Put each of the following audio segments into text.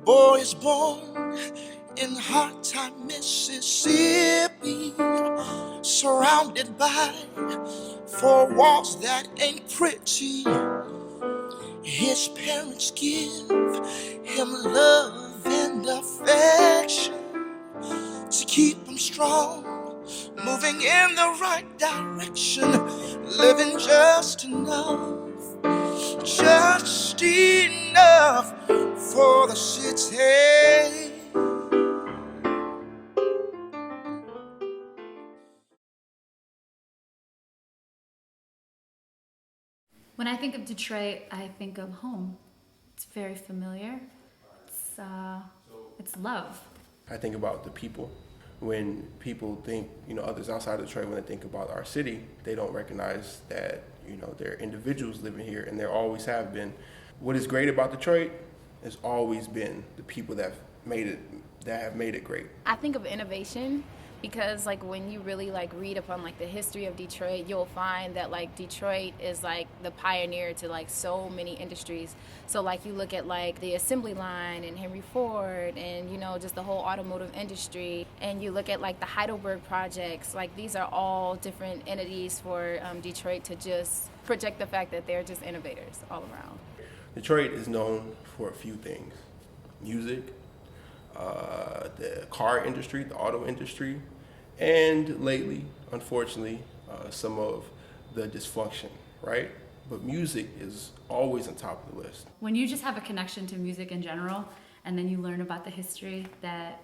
boy is born in hard time Mississippi, surrounded by four walls that ain't pretty. His parents give him love and affection to keep him strong, moving in the right direction, living just enough for the city. When I think of Detroit, I think of home. It's very familiar. It's love. I think about the people. When people think, others outside of Detroit, when they think about our city, they don't recognize that, there are individuals living here, and there always have been. What is great about Detroit has always been the people that have made it great. I think of innovation because when you really read upon the history of Detroit, you'll find that Detroit is the pioneer to so many industries. So you look at the assembly line and Henry Ford and just the whole automotive industry, and you look at the Heidelberg projects. These are all different entities for Detroit to just project the fact that they're just innovators all around. Detroit is known for a few things: music, the car industry, the auto industry, and lately, unfortunately, some of the dysfunction, right? But music is always on top of the list. When you just have a connection to music in general, and then you learn about the history that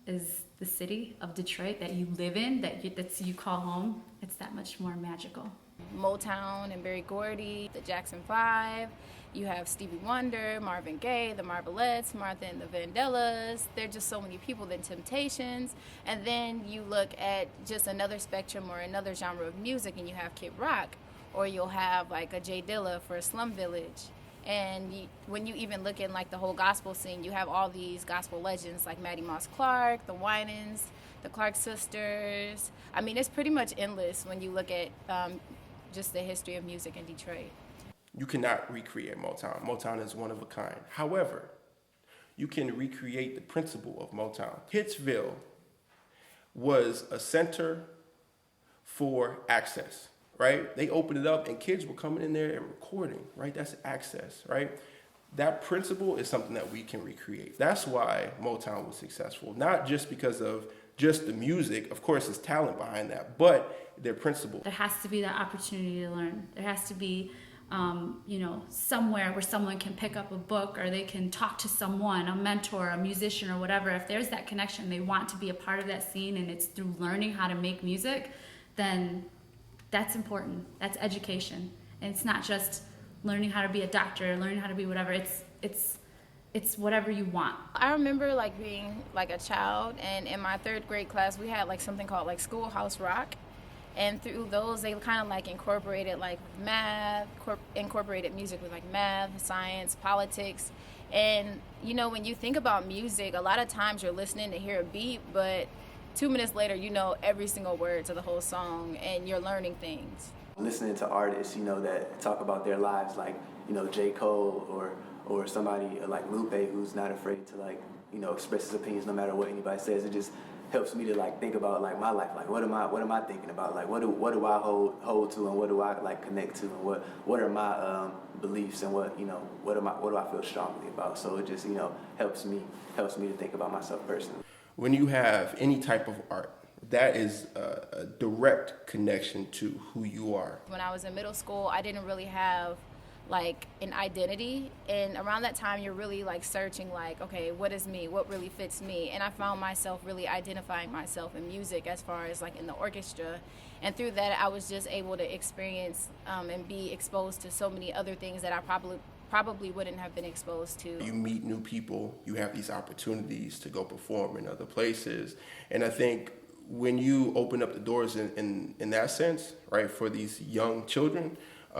is the city of Detroit that you live in, that you call home, it's that much more magical. Motown and Berry Gordy, the Jackson 5. You have Stevie Wonder, Marvin Gaye, the Marvelettes, Martha and the Vandellas. There are just so many people, the Temptations. And then you look at just another spectrum or another genre of music, and you have Kid Rock, or you'll have a Jay Dilla for Slum Village. And when you even look at the whole gospel scene, you have all these gospel legends like Maddie Moss Clark, the Winans, the Clark sisters. I mean, it's pretty much endless when you look at just the history of music in Detroit. You cannot recreate Motown. Motown is one of a kind. However, you can recreate the principle of Motown. Hitsville was a center for access, right? They opened it up and kids were coming in there and recording, right? That's access, right? That principle is something that we can recreate. That's why Motown was successful, not just because of just the music. Of course, there's talent behind that, but their principle. There has to be that opportunity to learn. There has to be somewhere where someone can pick up a book, or they can talk to someone, a mentor, a musician, or whatever. If there's that connection, they want to be a part of that scene, and it's through learning how to make music, then that's important. That's education. And it's not just learning how to be a doctor, learning how to be whatever. It's whatever you want. I remember being a child, and in my third grade class, we had something called Schoolhouse Rock. And through those, they kind of incorporated math, incorporated music with math, science, politics. And, when you think about music, a lot of times you're listening to hear a beat, but 2 minutes later, you know every single word to the whole song, and you're learning things. Listening to artists, that talk about their lives, J. Cole or somebody like Lupe, who's not afraid to express his opinions no matter what anybody says. It just helps me to think about my life. What am I thinking about? What do I hold to, and what do I connect to, and what are my beliefs, and what do I feel strongly about? So it just helps me to think about myself personally. When you have any type of art, that is a direct connection to who you are. When I was in middle school, I didn't really have an identity, and around that time you're really searching okay, what is me, what really fits me? And I found myself really identifying myself in music as far as in the orchestra, and through that I was just able to experience and be exposed to so many other things that I probably wouldn't have been exposed to. You meet new people, you have these opportunities to go perform in other places, and I think when you open up the doors in that sense, right, for these young children,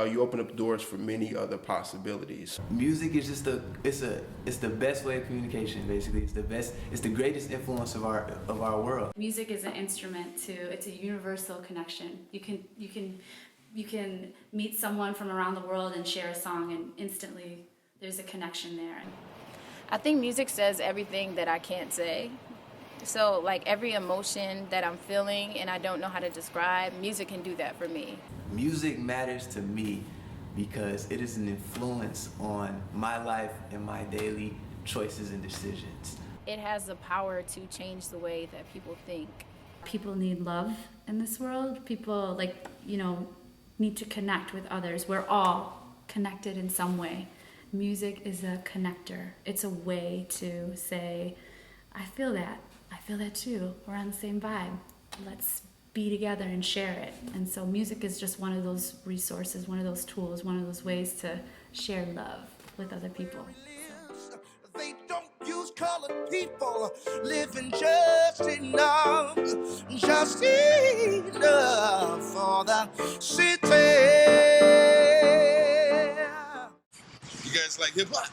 you open up doors for many other possibilities. Music is just it's the best way of communication. Basically, it's the greatest influence of our world. Music is an instrument it's a universal connection. You can meet someone from around the world and share a song, and instantly there's a connection there. I think music says everything that I can't say. So like every emotion that I'm feeling and I don't know how to describe, music can do that for me. Music matters to me because it is an influence on my life and my daily choices and decisions. It has the power to change the way that people think. People need love in this world. People, like, you know, need to connect with others. We're all connected in some way. Music is a connector. It's a way to say, I feel that. I feel that too. We're on the same vibe. Let's be together and share it. And so music is just one of those resources, one of those tools, one of those ways to share love with other people. They don't use colored people, living just enough for the city. You guys like hip hop?